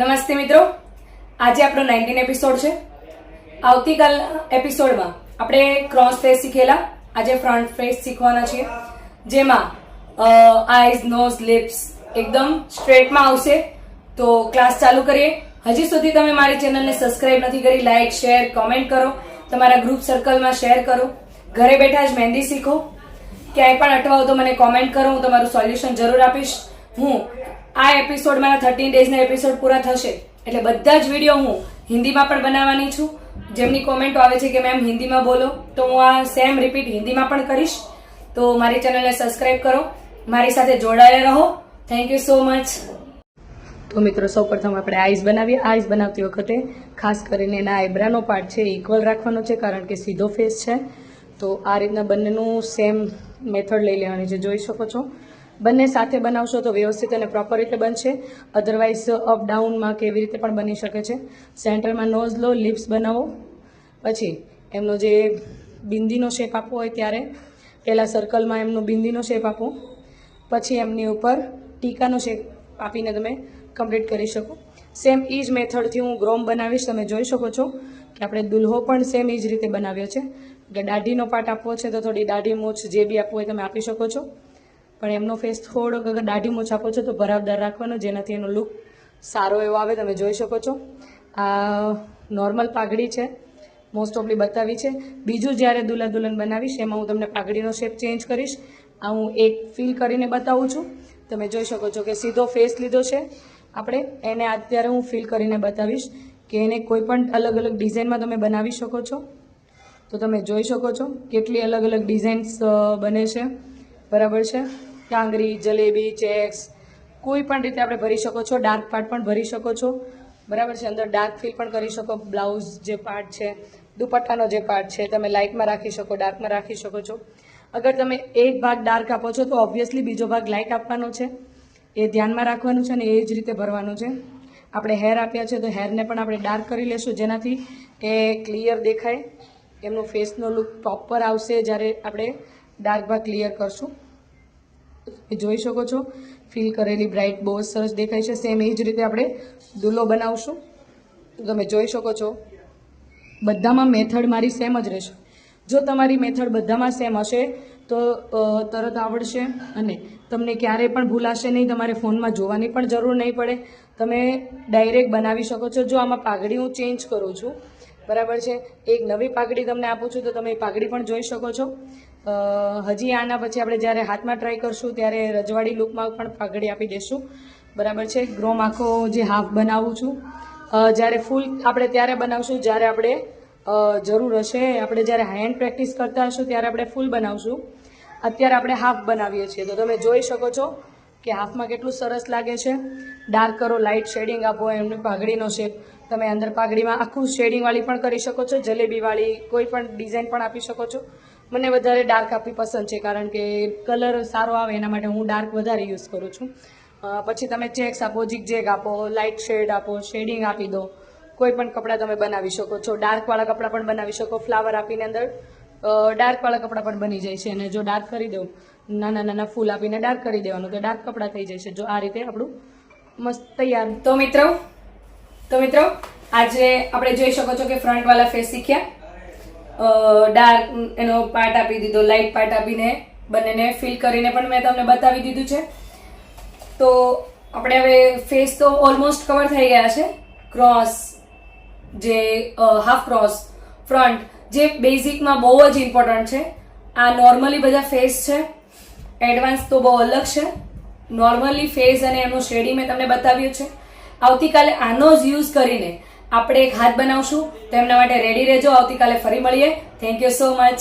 નમસ્તે મિત્રો, આજે આપણો 19 એપિસોડ છે. આવતીકાલ એપિસોડમાં આપણે ક્રોસ ફેસ શીખેલા, આજે ફ્રન્ટ ફેસ શીખવાના છીએ, જેમાં આઈઝ, નોઝ, લિપ્સ એકદમ સ્ટ્રેટમાં આવશે. તો ક્લાસ ચાલુ કરીએ. હજી સુધી તમે મારી ચેનલને સબસ્ક્રાઇબ નથી કરી, લાઈક, શેર, કોમેન્ટ કરો, તમારા ગ્રુપ સર્કલમાં શેર કરો. ઘરે બેઠા જ મહેંદી શીખો. ક્યાંય પણ અટવાઓ તો મને કોમેન્ટ કરો, હું તમારું સોલ્યુશન જરૂર આપીશ. હું આ એપિસોડ મારા 13 ડેઝના એપિસોડ પૂરા થશે એટલે બધા જ વિડીયો હું હિન્દીમાં પણ બનાવવાની છું. જેમની કોમેન્ટો આવે છે કે મેમ હિન્દીમાં બોલો, તો હું આ સેમ રિપીટ હિન્દીમાં પણ કરીશ. તો મારી ચેનલને સબસ્ક્રાઇબ કરો, મારી સાથે જોડાયેલા રહો. Thank you so much. તો મિત્રો, સૌપ્રથમ આપણે આઈઝ બનાવીએ. આઈઝ બનાવતી વખતે ખાસ કરીને એના આઈબ્રાનો પાર્ટ છે ઇક્વલ રાખવાનો છે, કારણ કે સીધો ફેસ છે. તો આ રીતના બંનેનું સેમ મેથડ લઈ લેવાની છે. જોઈ શકો છો, બંને સાથે બનાવશો તો વ્યવસ્થિત અને પ્રોપર રીતે બનશે. અધરવાઇઝ અપ ડાઉનમાં કેવી રીતે પણ બની શકે છે. સેન્ટરમાં નોઝ લો, લિપ્સ બનાવો, પછી એમનો જે બિંદીનો શેપ આપવો હોય ત્યારે પહેલાં સર્કલમાં એમનો બિંદીનો શેપ આપો, પછી એમની ઉપર ટીકાનો શેપ આપીને તમે કમ્પ્લીટ કરી શકો. સેમ એ જ મેથડથી હું ગ્રોમ બનાવીશ. તમે જોઈ શકો છો કે આપણે દુલ્હો પણ સેમ એ જ રીતે બનાવ્યો છે. એટલે દાઢીનો પાર્ટ આપવો છે તો થોડી દાઢી મૂછ જે બી આપવું હોય તમે આપી શકો છો. પણ એમનો ફેસ થોડોક અગર દાઢી મૂછ આપો છો તો ભરાવદાર રાખવાનો, જેનાથી એનો લુક સારો એવો આવે. તમે જોઈ શકો છો આ નોર્મલ પાઘડી છે, મોસ્ટ ઓફલી બતાવી છે. બીજું જ્યારે દુલ્હા દુલ્હન બનાવીશ એમાં હું તમને પાઘડીનો શેપ ચેન્જ કરીશ. આ હું એક ફીલ કરીને બતાવું છું. તમે જોઈ શકો છો કે સીધો ફેસ લીધો છે આપણે, એને અત્યારે હું ફીલ કરીને બતાવીશ કે એને કોઈ પણ અલગ અલગ ડિઝાઇનમાં તમે બનાવી શકો છો. તો તમે જોઈ શકો છો કેટલી અલગ અલગ ડિઝાઇન્સ બને છે. બરાબર છે. કાંગરી, જલેબી, ચેક્સ, કોઈ પણ રીતે આપણે ભરી શકો છો. ડાર્ક પાર્ટ પણ ભરી શકો છો. બરાબર છે. અંદર ડાર્ક ફીલ પણ કરી શકો. બ્લાઉઝ જે પાર્ટ છે, દુપટ્ટાનો જે પાર્ટ છે, તમે લાઇટમાં રાખી શકો, ડાર્કમાં રાખી શકો છો. અગર તમે એક ભાગ ડાર્ક આપો છો તો ઓબ્વિયસલી બીજો ભાગ લાઇટ આપવાનો છે. એ ધ્યાનમાં રાખવાનું છે અને એ જ રીતે ભરવાનું છે. આપણે હેર આપ્યા છે તો હેરને પણ આપણે ડાર્ક કરી લેશું, જેનાથી એ ક્લિયર દેખાય. એમનો ફેસનો લુક પ્રોપર આવશે જ્યારે આપણે ડાર્ક ભાગ ક્લિયર કરશું. એ જોઈ શકો છો ફીલ કરેલી બ્રાઇટ બહુ સરસ દેખાય છે. સેમ એ જ રીતે આપણે દુલ્હો બનાવશું. તમે જોઈ શકો છો બધામાં મેથડ મારી સેમ જ રહેશે. જો તમારી મેથડ બધામાં સેમ હશે તો તરત આવડશે અને તમને ક્યારેય પણ ભૂલાશે નહીં. તમારે ફોનમાં જોવાની પણ જરૂર નહીં પડે, તમે ડાયરેક્ટ બનાવી શકો છો. જો આમાં પાઘડી હું ચેન્જ કરું છું, બરાબર છે, એક નવી પાઘડી તમને આપું છું તો તમે એ પાઘડી પણ જોઈ શકો છો. હજી આના પછી આપણે જ્યારે હાથમાં ટ્રાય કરશું ત્યારે રજવાડી લુકમાં પણ પાઘડી આપી દઈશું. બરાબર છે. ગ્રોમ આખો જે હાફ બનાવું છું, જ્યારે ફૂલ આપણે ત્યારે બનાવશું જ્યારે આપણે જરૂર હશે. આપણે જ્યારે હેન્ડ પ્રેક્ટિસ કરતા હશું ત્યારે આપણે ફૂલ બનાવશું. અત્યારે આપણે હાફ બનાવીએ છીએ. તો તમે જોઈ શકો છો કે હાફમાં કેટલું સરસ લાગે છે. ડાર્ક કરો, લાઇટ શેડિંગ આપો, એમની પાઘડીનો શેપ તમે અંદર પાઘડીમાં આખું શેડિંગવાળી પણ કરી શકો છો, જલેબીવાળી કોઈ પણ ડિઝાઇન પણ આપી શકો છો. મને વધારે ડાર્ક આપવી પસંદ છે, કારણ કે કલર સારો આવે એના માટે હું ડાર્ક વધારે યુઝ કરું છું. પછી તમે ચેક્સ આપો, ઝિગઝેગ આપો, લાઇટ શેડ આપો, શેડિંગ આપી દો. કોઈ પણ કપડાં તમે બનાવી શકો છો. ડાર્કવાળા કપડાં પણ બનાવી શકો. ફ્લાવર આપીને અંદર ડાર્કવાળા કપડાં પણ બની જાય છે. અને જો ડાર્ક કરી દો, નાના નાના ફૂલ આપીને ડાર્ક કરી દેવાનું, તો ડાર્ક કપડાં થઈ જાય છે. જો આ રીતે આપણું મસ્ત તૈયાર. તો મિત્રો આજે આપણે જોઈ શકો છો કે ફ્રન્ટવાળા ફેસ શીખ્યા. ડાર્ક એનો પાર્ટ આપી દીધો, લાઇટ પાર્ટ આપીને બંનેને ફિલ કરીને પણ મેં તમને બતાવી દીધું છે. તો આપણે હવે ફેસ તો ઓલમોસ્ટ કવર થઈ ગયા છે. ક્રોસ, જે હાફ ક્રોસ, ફ્રન્ટ, જે બેઝિકમાં બહુ જ ઇમ્પોર્ટન્ટ છે. આ નોર્મલી બધા ફેસ છે, એડવાન્સ તો બહુ અલગ છે. નોર્મલી ફેસ અને એનું શેડિંગ મેં તમને બતાવ્યું છે. આવતીકાલે આનો જ યુઝ કરીને આપણે એક હાથ બનાવશું, તો એમના માટે રેડી રહેજો. આવતીકાલે ફરી મળીએ. Thank you so much.